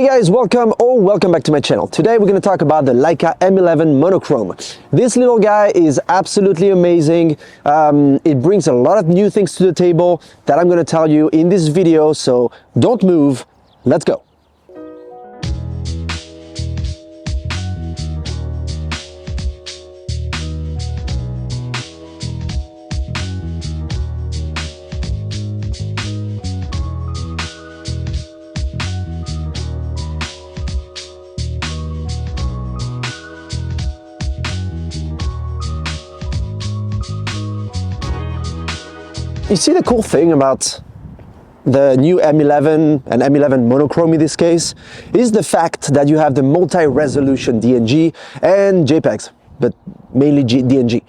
Hey guys, welcome back to my channel. Today we're going to talk about the Leica M11 Monochrom. This little guy is absolutely amazing. It brings a lot of new things to the table that I'm going to tell you in this video, so don't move. Let's go. You see, the cool thing about the new M11 and M11 Monochrom in this case is the fact that you have the multi-resolution DNG and JPEGs, but mainly DNG.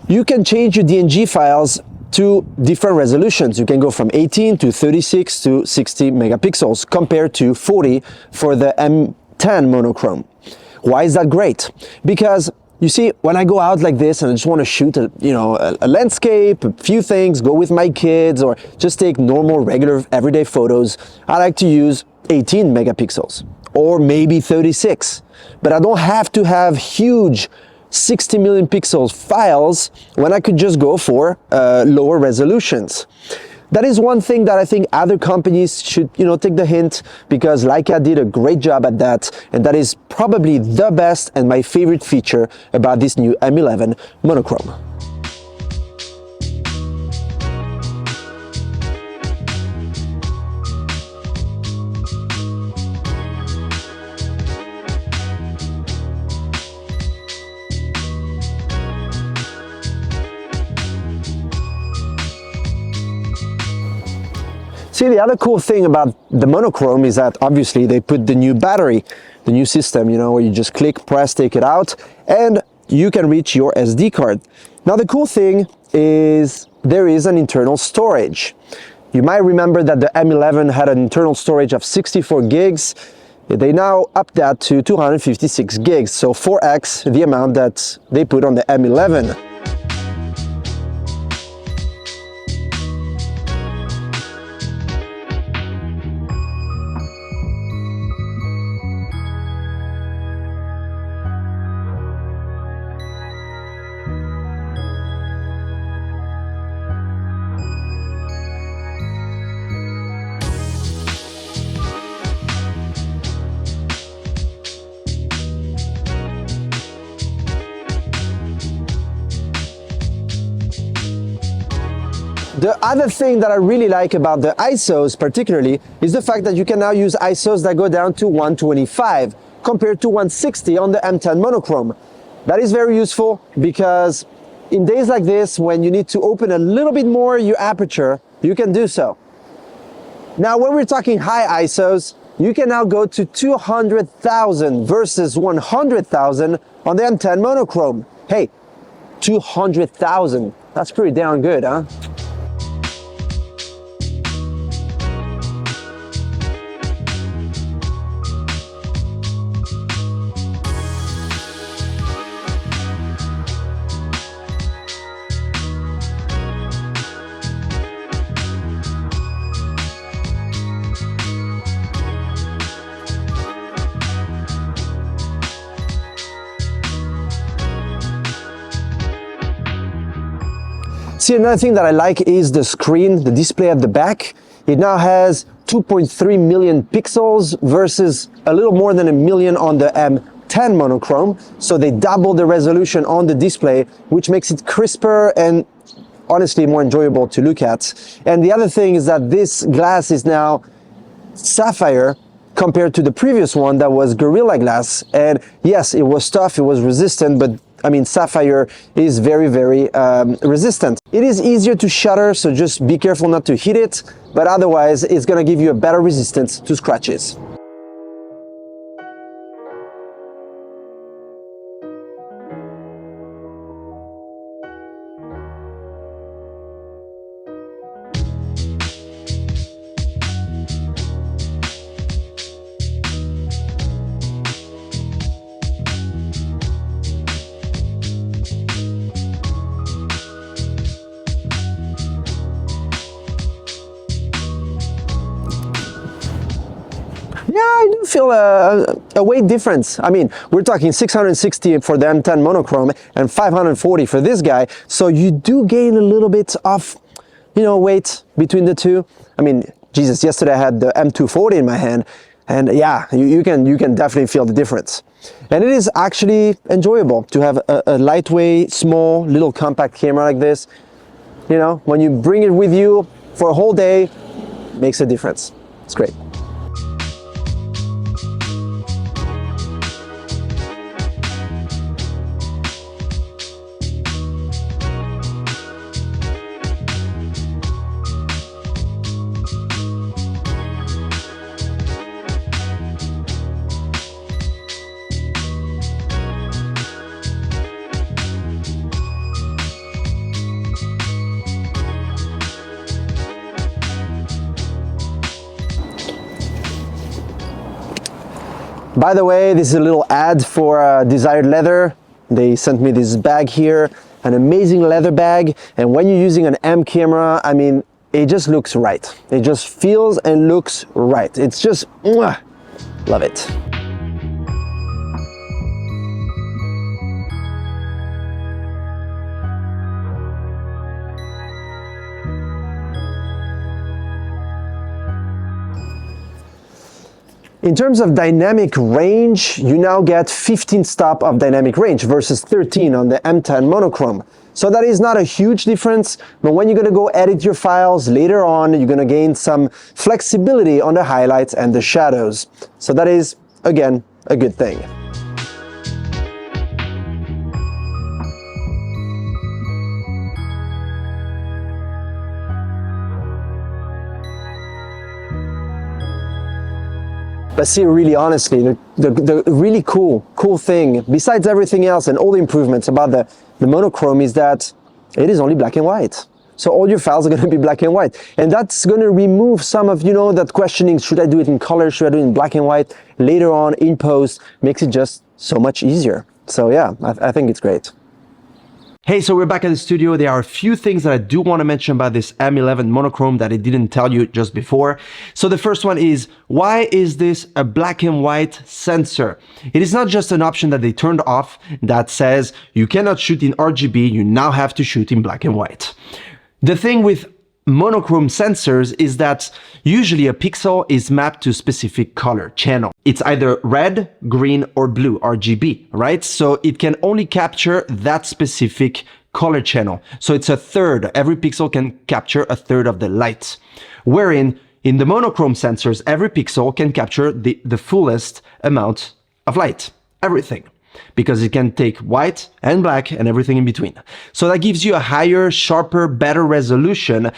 You can change your DNG files to different resolutions. You can go from 18 to 36 to 60 megapixels compared to 40 for the M10 Monochrom. Why is that great? Because you see, when I go out like this and I just want to shoot a landscape, a few things, go with my kids, or just take normal, regular, everyday photos, I like to use 18 megapixels or maybe 36. But I don't have to have huge 60 million pixels files when I could just go for lower resolutions. That is one thing that I think other companies should, take the hint, because Leica did a great job at that, and that is probably the best and my favorite feature about this new M11 Monochrom. See, the other cool thing about the Monochrom is that obviously they put the new battery, the new system, where you just click, press, take it out, and you can reach your SD card. Now, the cool thing is there is an internal storage. You might remember that the M11 had an internal storage of 64 gigs. They now up that to 256 gigs, so 4x the amount that they put on the M11. The other thing that I really like about the ISOs particularly is the fact that you can now use ISOs that go down to 125 compared to 160 on the M10 Monochrom. That is very useful because in days like this, when you need to open a little bit more your aperture, you can do so. Now, when we're talking high ISOs, you can now go to 200,000 versus 100,000 on the M10 Monochrom. Hey, 200,000, that's pretty damn good, huh? See, another thing that I like is the screen, the display at the back. It now has 2.3 million pixels versus a little more than a million on the M10 Monochrom. So they double the resolution on the display, which makes it crisper and honestly more enjoyable to look at. And the other thing is that this glass is now sapphire compared to the previous one that was Gorilla Glass. And yes, it was tough, it was resistant, but I mean, sapphire is very, very resistant. It is easier to shutter, so just be careful not to hit it, but otherwise it's gonna give you a better resistance to scratches. Yeah, I do feel a weight difference. I mean, we're talking 660 for the M10 Monochrome and 540 for this guy. So you do gain a little bit of, you know, weight between the two. I mean, Jesus, yesterday I had the M240 in my hand, and yeah, you can definitely feel the difference. And it is actually enjoyable to have a lightweight, small, little compact camera like this. You know, when you bring it with you for a whole day, it makes a difference. It's great. By the way, this is a little ad for Desired Leather. They sent me this bag here, an amazing leather bag. And when you're using an M camera, I mean, it just looks right. It just feels and looks right. It's just, mwah, love it. In terms of dynamic range, you now get 15 stop of dynamic range versus 13 on the M10 Monochrome. So that is not a huge difference, but when you're gonna go edit your files later on, you're gonna gain some flexibility on the highlights and the shadows. So that is, again, a good thing. But see, really honestly, the really cool thing, besides everything else and all the improvements about the monochrome, is that it is only black and white. So all your files are going to be black and white. And that's going to remove some of, you know, that questioning, should I do it in color, should I do it in black and white? Later on, in post, makes it just so much easier. So yeah, I think it's great. Hey, so we're back at the studio. There are a few things that I do want to mention about this M11 Monochrome that I didn't tell you just before. So the first one is, why is this a black and white sensor? It is not just an option that they turned off that says you cannot shoot in RGB, you now have to shoot in black and white. The thing with monochrome sensors is that usually a pixel is mapped to a specific color channel. It's either red, green, or blue, RGB, right? So it can only capture that specific color channel. So it's a third. Every pixel can capture a third of the light. Wherein in the monochrome sensors, every pixel can capture the fullest amount of light, everything. Because it can take white and black and everything in between. So that gives you a higher, sharper, better resolution.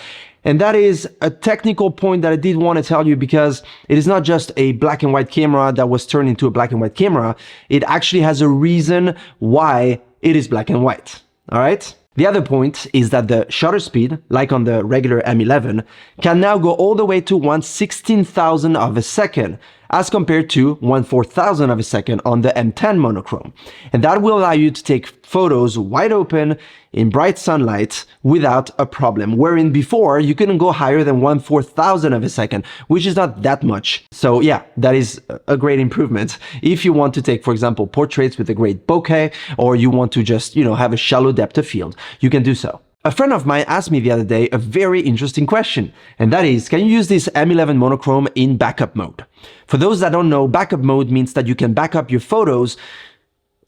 And that is a technical point that I did want to tell you, because it is not just a black and white camera that was turned into a black and white camera. It actually has a reason why it is black and white. All right? The other point is that the shutter speed, like on the regular M11, can now go all the way to 1/16,000 of a second, as compared to 1/4,000 of a second on the M10 Monochrome. And that will allow you to take photos wide open in bright sunlight without a problem. Wherein before, you couldn't go higher than 1/4,000 of a second, which is not that much. So yeah, that is a great improvement. If you want to take, for example, portraits with a great bokeh, or you want to just, you know, have a shallow depth of field, you can do so. A friend of mine asked me the other day a very interesting question, and that is, can you use this M11 Monochrome in backup mode? For those that don't know, backup mode means that you can back up your photos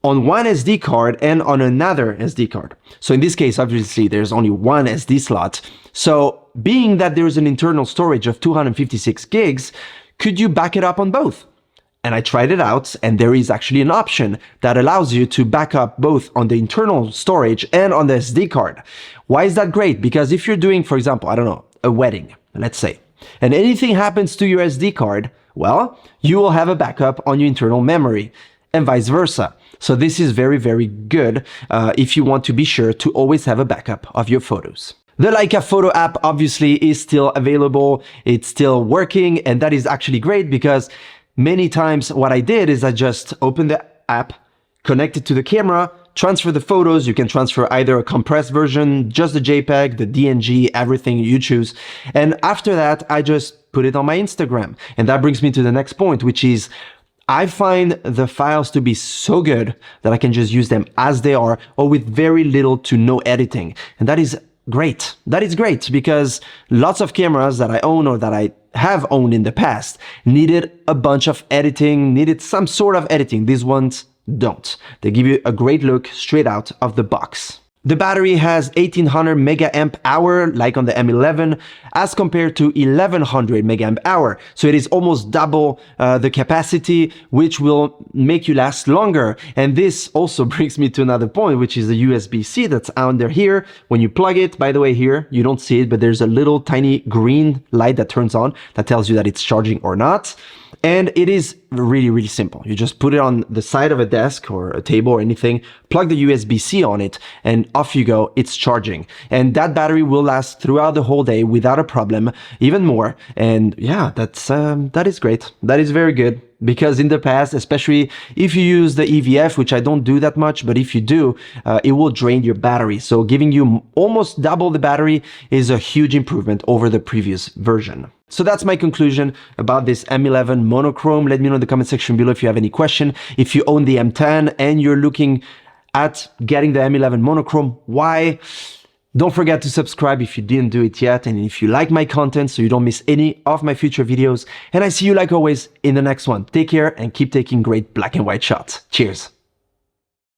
on one SD card and on another SD card. So in this case, obviously, there's only one SD slot. So being that there's an internal storage of 256 gigs, could you back it up on both? And I tried it out, and there is actually an option that allows you to back up both on the internal storage and on the SD card. Why is that great? Because if you're doing, for example, I don't know, a wedding, let's say, and anything happens to your SD card, well, you will have a backup on your internal memory, and vice versa. So this is very, very good if you want to be sure to always have a backup of your photos. The Leica Photo app obviously is still available, it's still working, and that is actually great, because many times what I did is I just opened the app, connected to the camera, transfer the photos. You can transfer either a compressed version, just the JPEG, the DNG, everything you choose. And after that, I just put it on my Instagram. And that brings me to the next point, which is I find the files to be so good that I can just use them as they are or with very little to no editing. And that is great. That is great because lots of cameras that I own or that I have owned in the past needed a bunch of editing, needed some sort of editing. These ones don't. They give you a great look straight out of the box. The battery has 1800 mAh like on the M11 as compared to 1100 mAh. So it is almost double the capacity, which will make you last longer. And this also brings me to another point, which is the USB-C that's under here. When you plug it, by the way, here, you don't see it, but there's a little tiny green light that turns on that tells you that it's charging or not. And it is really, really simple. You just put it on the side of a desk or a table or anything, plug the USB-C on it, and off you go, it's charging. And that battery will last throughout the whole day without a problem, even more. And yeah, that is great. That is very good. Because in the past, especially if you use the EVF, which I don't do that much, but if you do, it will drain your battery. So giving you almost double the battery is a huge improvement over the previous version. So that's my conclusion about this M11 Monochrome. Let me know in the comment section below if you have any question. If you own the M10 and you're looking at getting the M11 Monochrome, why? Don't forget to subscribe if you didn't do it yet, and if you like my content so you don't miss any of my future videos. And I see you like always in the next one. Take care and keep taking great black and white shots. Cheers.